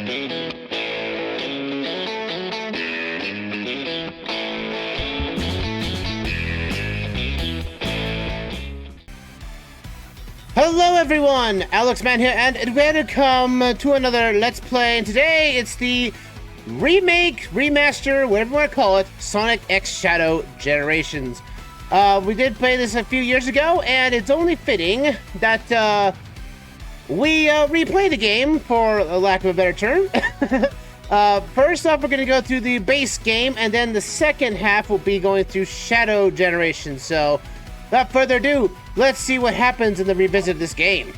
Hello everyone, Alexman here, and welcome to another Let's Play. And today it's the remake, remaster, whatever you want to call it, Sonic X Shadow Generations. We did play this a few years ago, and it's only fitting that we replay the game, for a lack of a better term. First off, we're going to go through the base game, and then the second half will be going through Shadow Generations. So, without further ado, let's see what happens in the revisit of this game.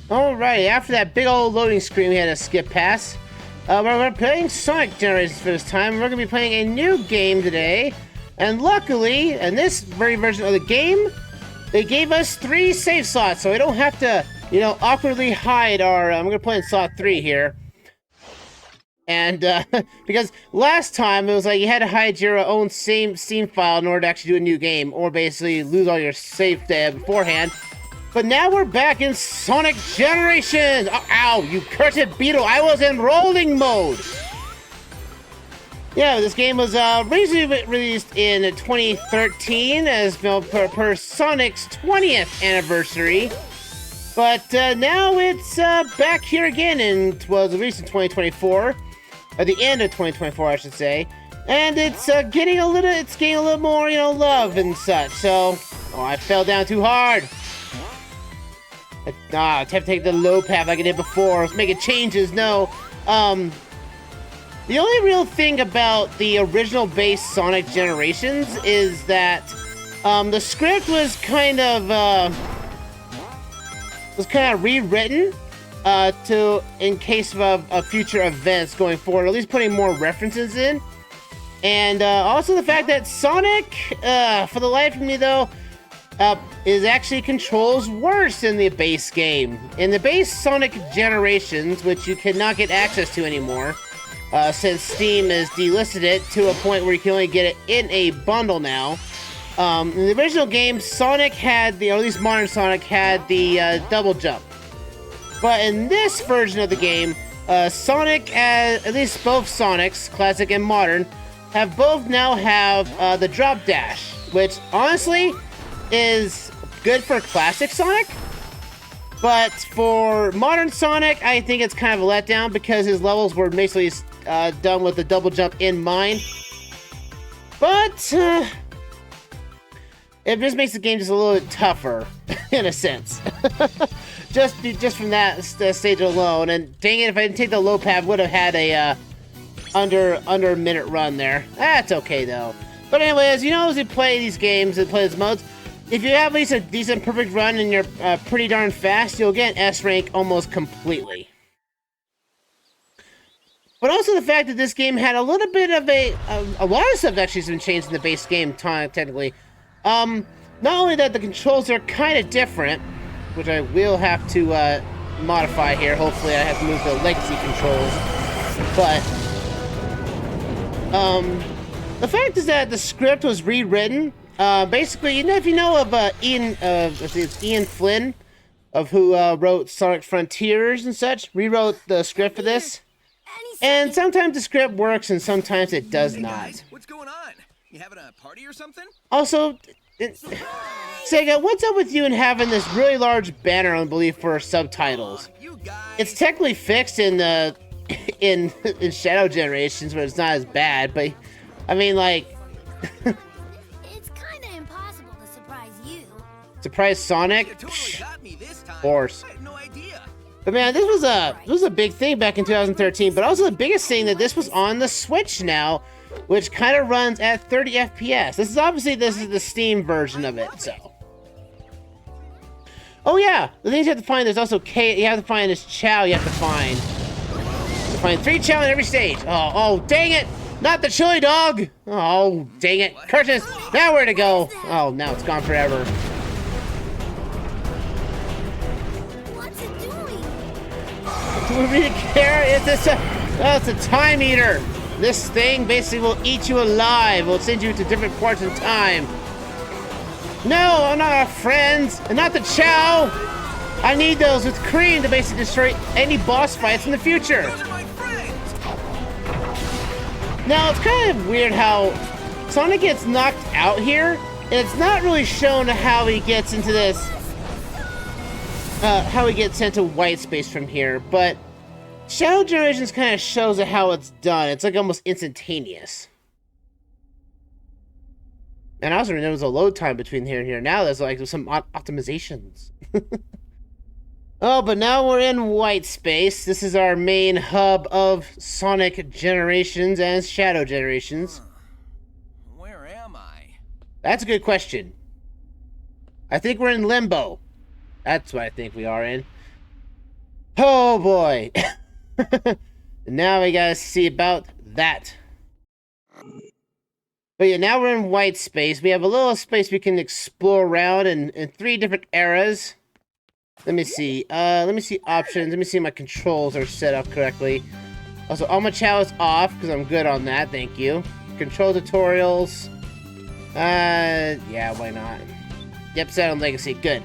Alrighty, after that big old loading screen we had to skip past, we're playing Sonic Generations for this time. We're going to be playing a new game today, and luckily, in this very version of the game, they gave us 3 save slots, so we don't have to, you know, awkwardly hide our... I'm going to play in slot 3 here. And, because last time it was like you had to hide your own Steam file in order to actually do a new game, or basically lose all your save data beforehand. But now we're back in Sonic Generations! Oh, ow, you cursed beetle, I was in rolling mode! Yeah, this game was originally released in 2013 as per Sonic's 20th anniversary. But now it's back here again, and was released in 2024. At the end of 2024, I should say, and it's getting a little more, you know, love and such. So, oh, I fell down too hard. I have to take the low path like I did before. I was making changes. No, the only real thing about the original base Sonic Generations is that the script was kind of rewritten. In case of future events going forward, or at least putting more references in. And also the fact that Sonic, for the life of me though, is actually controls worse in the base game. In the base Sonic Generations, which you cannot get access to anymore, since Steam has delisted it to a point where you can only get it in a bundle now. In the original game, Sonic had or at least modern Sonic had the double jump. But in this version of the game, Sonic, at least both Sonics, classic and modern, both now have the drop dash, which honestly is good for classic Sonic. But for modern Sonic, I think it's kind of a letdown because his levels were basically done with the double jump in mind. But it just makes the game just a little bit tougher, in a sense. Just from that stage alone, and dang it, if I didn't take the low pad, would have had a under a minute run there. That's okay though. But anyway, as you know, as you play these games and play these modes, if you have at least a decent perfect run and you're pretty darn fast, you'll get S rank almost completely. But also the fact that this game had a little bit of a lot of stuff actually has been changed in the base game technically. Not only that, the controls are kind of different, which I will have to modify here. Hopefully I have to move the legacy controls. But the fact is that the script was rewritten. Basically, you know, if you know of Ian Flynn, of who wrote Sonic Frontiers and such, rewrote the script for this. And sometimes the script works and sometimes it does not. Guys, what's going on? You having a party or something? Also, Sega, what's up with you and having this really large banner, I believe, for subtitles? It's technically fixed in in Shadow Generations, where it's not as bad, but I mean, like, it's kind of impossible to surprise you. Surprise Sonic? You totally got me this time. Of course. I had no idea. But man, this was a big thing back in 2013. But also the biggest thing that this was on the Switch now, which kind of runs at 30 FPS. This is the Steam version of it, so. Oh yeah, the things you have to find, there's also you have to find this Chow you have to find. You find 3 Chow in every stage. Oh, dang it! Not the chili dog! Oh, dang it. Curtis, now where to go? Oh, now it's gone forever. What's it doing? Do we really care? It's a time eater. This thing basically will eat you alive. Will send you to different parts in time. No, I'm not our friends, and not the Chow. I need those with cream to basically destroy any boss fights in the future. Those are my friends! Now, it's kind of weird how Sonic gets knocked out here, and it's not really shown how he gets into this, how he gets sent to white space from here, but Shadow Generations kind of shows how it's done. It's like almost instantaneous. And I also remember there was a load time between here and here. Now there's like some optimizations. Oh, but now we're in white space. This is our main hub of Sonic Generations and Shadow Generations. Where am I? That's a good question. I think we're in Limbo. That's what I think we are in. Oh boy. Now we gotta see about that. But yeah, now we're in white space. We have a little space we can explore around in 3 different eras. Let me see. Let me see options. Let me see if my controls are set up correctly. Also, all my chow is off because I'm good on that. Thank you. Control tutorials. Yeah, why not? Yep, set on Legacy. Good.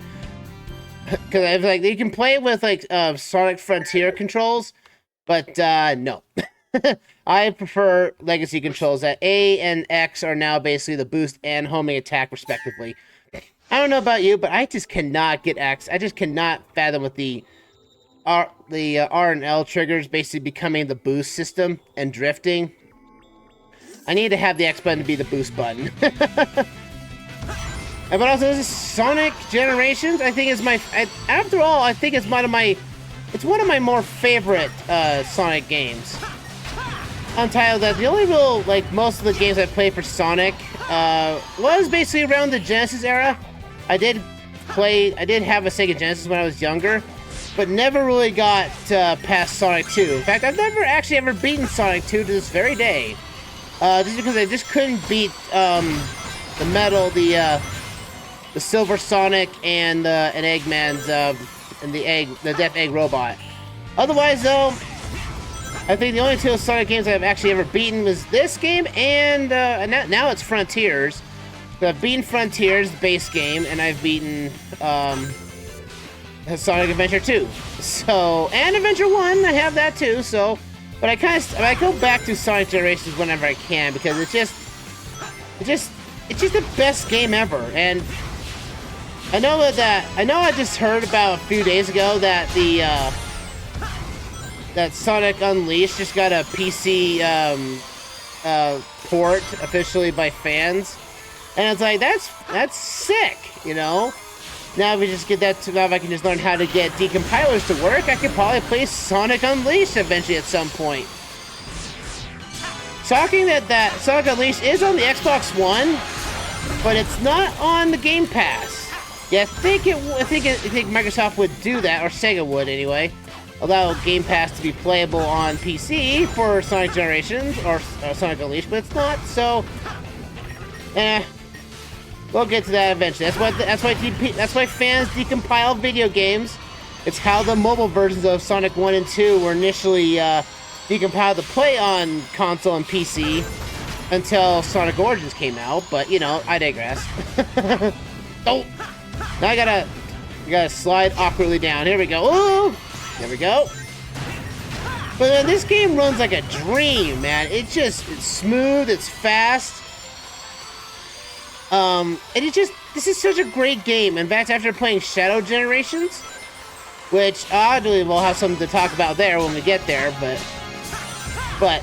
Because I like you can play it with like Sonic Frontier controls, but no. I prefer Legacy controls. That A and X are now basically the boost and homing attack, respectively. I don't know about you, but I just cannot get X. I just cannot fathom with the R and L triggers basically becoming the boost system and drifting. I need to have the X button to be the boost button. But also, this is Sonic Generations. I think is my. After all, I think it's one of my more favorite Sonic games. Untitled that the only real most of the games I played for Sonic was basically around the Genesis era. I did have a Sega Genesis when I was younger, but never really got past Sonic 2. In fact, I've never actually ever beaten Sonic 2 to this very day. Just because I just couldn't beat the metal, the Silver Sonic and Eggman's and the Death Egg robot. Otherwise, though, I think the only 2 Sonic games I've actually ever beaten was this game and now it's Frontiers. So I've beaten Frontiers, the base game, and I've beaten Sonic Adventure 2. So, and Adventure 1, I have that too. So, but I go back to Sonic Generations whenever I can because it's just the best game ever. And I know I just heard about a few days ago that that Sonic Unleashed just got a PC port officially by fans. And it's like, that's sick, you know? Now if we just get that to, now if I can just learn how to get decompilers to work, I could probably play Sonic Unleashed eventually at some point. Shocking that Sonic Unleashed is on the Xbox One, but it's not on the Game Pass. Yeah, I think Microsoft would do that, or Sega would anyway. Allow Game Pass to be playable on PC for Sonic Generations or Sonic Unleashed, but it's not, so we'll get to that eventually. That's why fans decompile video games. It's how the mobile versions of Sonic 1 and 2 were initially decompiled to play on console and PC until Sonic Origins came out, but you know, I digress. Oh! Now I gotta slide awkwardly down. Here we go. Ooh! There we go. But man, this game runs like a dream, man. It's smooth, it's fast. And this is such a great game. In fact, after playing Shadow Generations, which oddly we'll have something to talk about there when we get there, but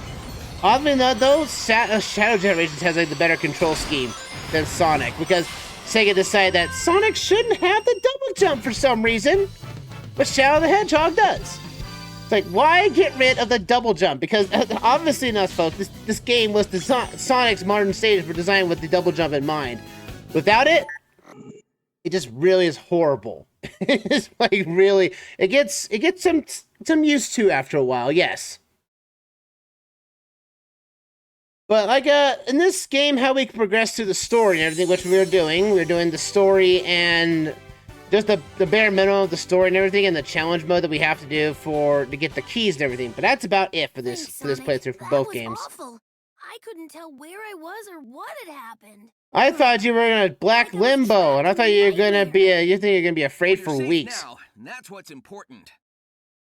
oddly enough, though, Shadow Generations has like the better control scheme than Sonic, because Sega decided that Sonic shouldn't have the double jump for some reason, but Shadow the Hedgehog does. It's like, why get rid of the double jump? Because obviously enough, folks, this game was Sonic's modern stages were designed with the double jump in mind. Without it, it just really is horrible. It's like really, it gets some used to after a while, yes. But like in this game, how we can progress through the story and everything, which we were doing the story and just the bare minimum of the story and everything, and the challenge mode that we have to do to get the keys and everything. But that's about it for this playthrough for both games. Awful. I couldn't tell where I was or what had happened. I thought you were gonna black Limbo, and I thought you were gonna be you think you're gonna be afraid for You're safe weeks. now, and that's what's important.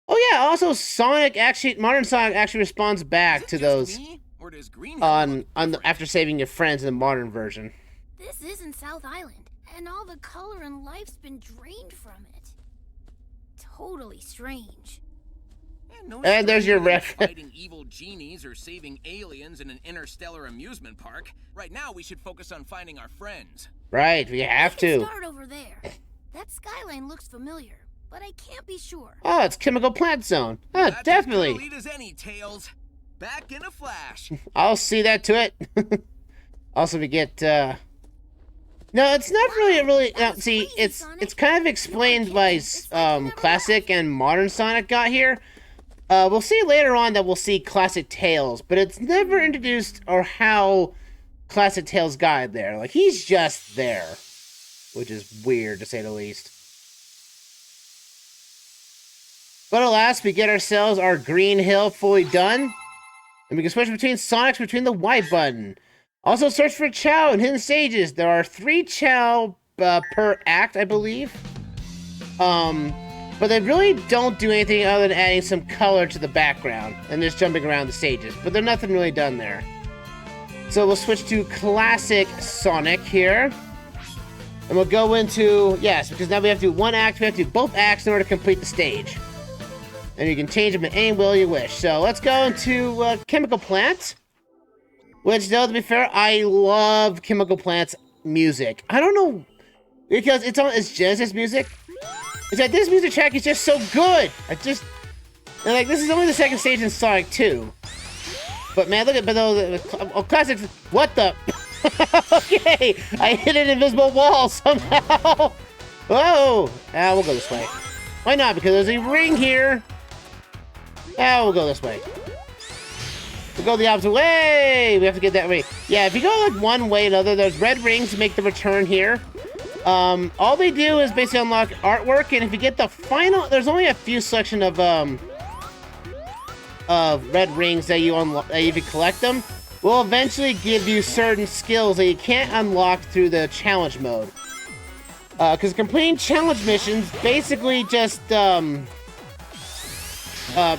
Oh yeah, also Sonic actually, modern Sonic actually responds Is back it to just those me, or does Green Hill look different? after saving your friends in the modern version. This isn't South Island, and all the color and life's been drained from it. Totally strange. No And there's your stranger than reference. Fighting evil genies or saving aliens in an interstellar amusement park. Right now, we should focus on finding our friends. Right, we have to. Start over there. That skyline looks familiar, but I can't be sure. Oh, it's Chemical Plant Zone. Oh, That's definitely. as good a lead as any, Tails. Back in a flash. I'll see that to it. Also, we get. No, it's not really. See, it's kind of explained by classic and modern Sonic got here. We'll see later on that we'll see classic Tails, but it's never introduced or how classic Tails got there. Like, he's just there, which is weird to say the least. But alas, we get ourselves our Green Hill fully done, and we can switch between Sonics between the Y button. Also, search for Chow in hidden stages. There are 3 Chow per act, I believe. But they really don't do anything other than adding some color to the background and just jumping around the stages. But there's nothing really done there. So we'll switch to Classic Sonic here. And we'll go into, yes, because now we have to do 1 act, we have to do both acts in order to complete the stage. And you can change them in any way you wish. So let's go into Chemical Plant. Which, though, to be fair, I love Chemical Plant's music. I don't know, because it's Genesis music. It's that this music track is just so good. And like, this is only the 2nd stage in Sonic 2. But man, look at classic. What the? Okay, I hit an invisible wall somehow. Whoa! We'll go this way. Why not? Because there's a ring here. We'll go this way. We'll go the opposite way. We have to get that way. Yeah, if you go like one way or another, there's red rings to make the return here. All they do is basically unlock artwork, and if you get the final, there's only a few selection of red rings that you unlock. If you collect them, will eventually give you certain skills that you can't unlock through the challenge mode. Because completing challenge missions basically just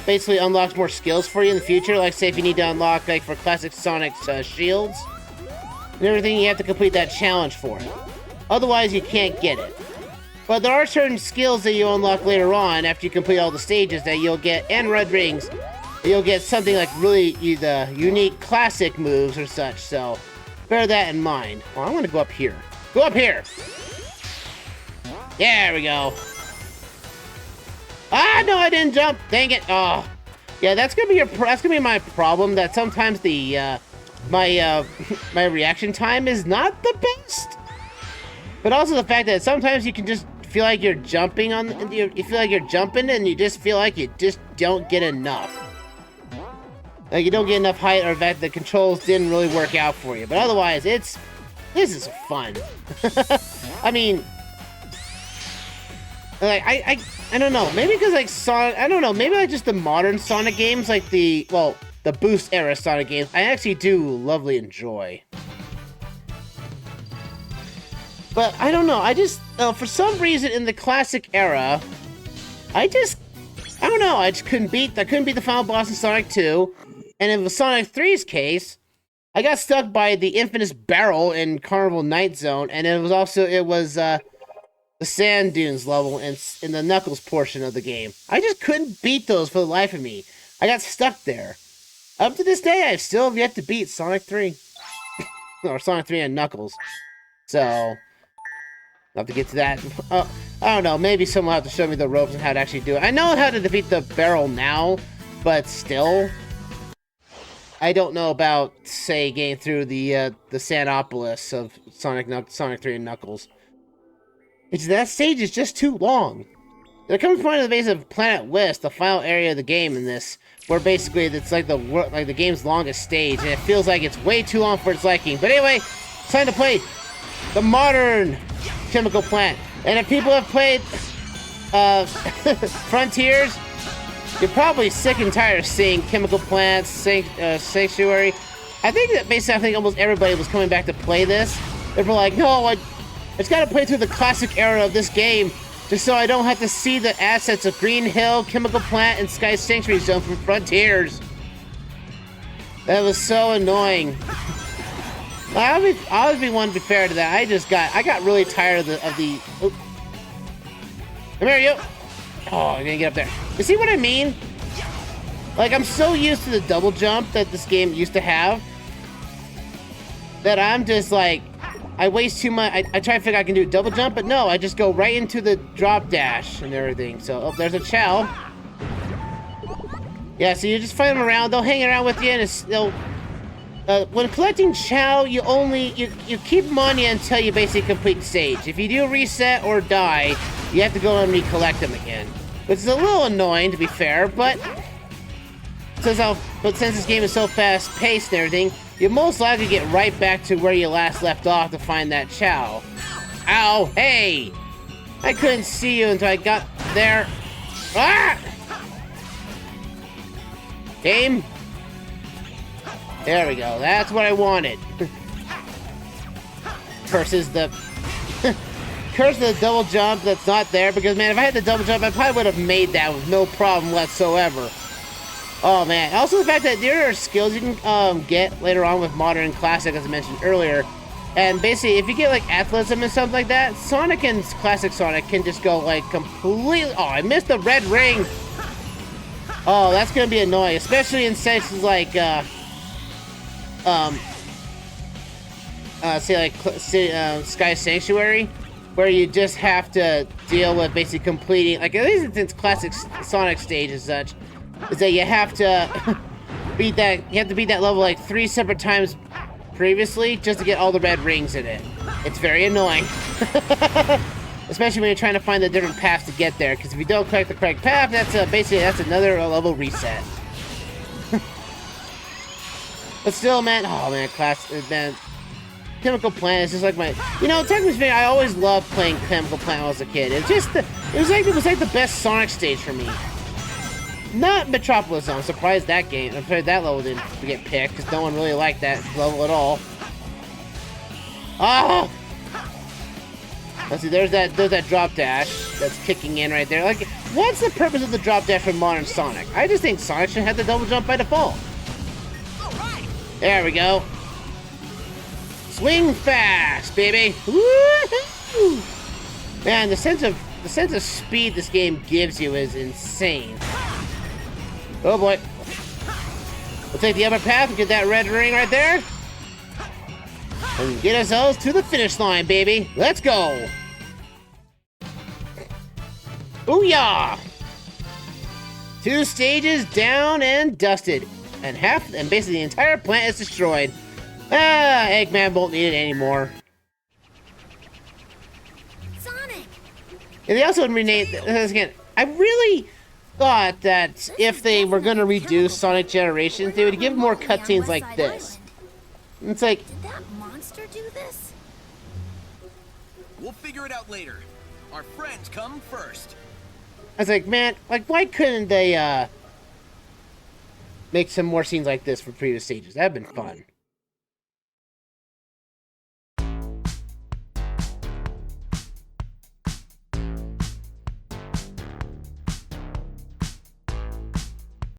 basically unlocks more skills for you in the future. Like, say if you need to unlock, like for classic Sonic's shields and everything, you have to complete that challenge for it. Otherwise, you can't get it. But there are certain skills that you unlock later on after you complete all the stages that you'll get, and red rings. You'll get something like really the unique classic moves or such. So bear that in mind. Well, I want to go up here. Go up here. There we go. Ah, no, I didn't jump. Dang it. Oh, yeah, that's gonna be my problem. That sometimes the my reaction time is not the best. But also the fact that sometimes you can just feel like you're jumping you feel like you're jumping and you just feel like you just don't get enough. Like you don't get enough height, or that the controls didn't really work out for you. But otherwise, this is fun. I mean, like I don't know. Maybe because like Sonic, I don't know. Maybe like just the modern Sonic games, like the Boost era Sonic games, I actually do lovely enjoy. But I don't know. I just for some reason in the classic era, I don't know. I couldn't beat the final boss in Sonic 2, and in Sonic 3's case, I got stuck by the infamous barrel in Carnival Night Zone, and it was the sand dunes level in the Knuckles portion of the game. I just couldn't beat those for the life of me. I got stuck there. Up to this day, I've still yet to beat Sonic 3. Or Sonic 3 and Knuckles. So, I'll have to get to that. I don't know, maybe someone will have to show me the ropes and how to actually do it. I know how to defeat the barrel now, but still, I don't know about, say, getting through the Sandopolis of Sonic 3 and Knuckles. That stage is just too long. There comes a point at the base of Planet West, the final area of the game in this, where basically it's like the game's longest stage, and it feels like it's way too long for its liking. But anyway, it's time to play the modern Chemical Plant. And if people have played Frontiers, you're probably sick and tired of seeing Chemical Plants, Sanctuary. I think almost everybody was coming back to play this. They're like, no, I just gotta play through the classic era of this game just so I don't have to see the assets of Green Hill, Chemical Plant, and Sky Sanctuary Zone from Frontiers. That was so annoying. I'll always be one to be fair to that. I got really tired of the. Oh. Come here, you. Oh, I'm gonna get up there. You see what I mean? Like, I'm so used to the double jump that this game used to have that I'm just like, I waste too much. I try to figure out I can do a double jump, but no, I just go right into the drop dash and everything. So, oh, there's a Chow. Yeah, so you just fight them around. They'll hang around with you, and they'll. When collecting Chow, you keep them on you until you basically complete the stage. If you do reset or die, you have to go and recollect them again, which is a little annoying to be fair. But since this game is so fast-paced and everything, you most likely get right back to where you last left off to find that Chow. Ow! Hey! I couldn't see you until I got there. Ah! Game. There we go. That's what I wanted. Curses the double jump that's not there, because man, if I had the double jump, I probably would have made that with no problem whatsoever. Oh man. Also the fact that there are skills you can get later on with Modern and Classic, as I mentioned earlier. And basically, if you get like athleticism and stuff like that, Sonic and Classic Sonic can just go like completely. Oh, I missed the red ring. Oh, that's gonna be annoying, especially in sections like Sky Sanctuary, where you just have to deal with basically completing, like at least since classic Sonic stage and such, is that you have to beat that level like 3 separate times previously just to get all the red rings in it. It's very annoying. Especially when you're trying to find the different paths to get there, because if you don't collect the correct path, that's another level reset. But still, man, oh man, Chemical Plant is just like my, technically speaking, I always loved playing Chemical Plant when I was a kid. It was like the best Sonic stage for me. Not Metropolis Zone. I'm surprised that level didn't get picked, because no one really liked that level at all. Ah! Let's see, there's that drop dash that's kicking in right there. Like, what's the purpose of the drop dash for modern Sonic? I just think Sonic should have the double jump by default. There we go. Swing fast, baby. Woo-hoo! Man, the sense of speed this game gives you is insane. Oh boy. We'll take the upper path and get that red ring right there. And get ourselves to the finish line, baby. Let's go. Booyah! 2 stages down and dusted. And basically the entire plant is destroyed. Eggman won't need it anymore. Sonic! And they also renamed this again. I really thought that if they were gonna redo Sonic Generations, they would give more cutscenes like this. It's like, did that monster do this? We'll figure it out later. Our friends come first. I was like, man, like why couldn't they make some more scenes like this for previous stages? That'd been fun.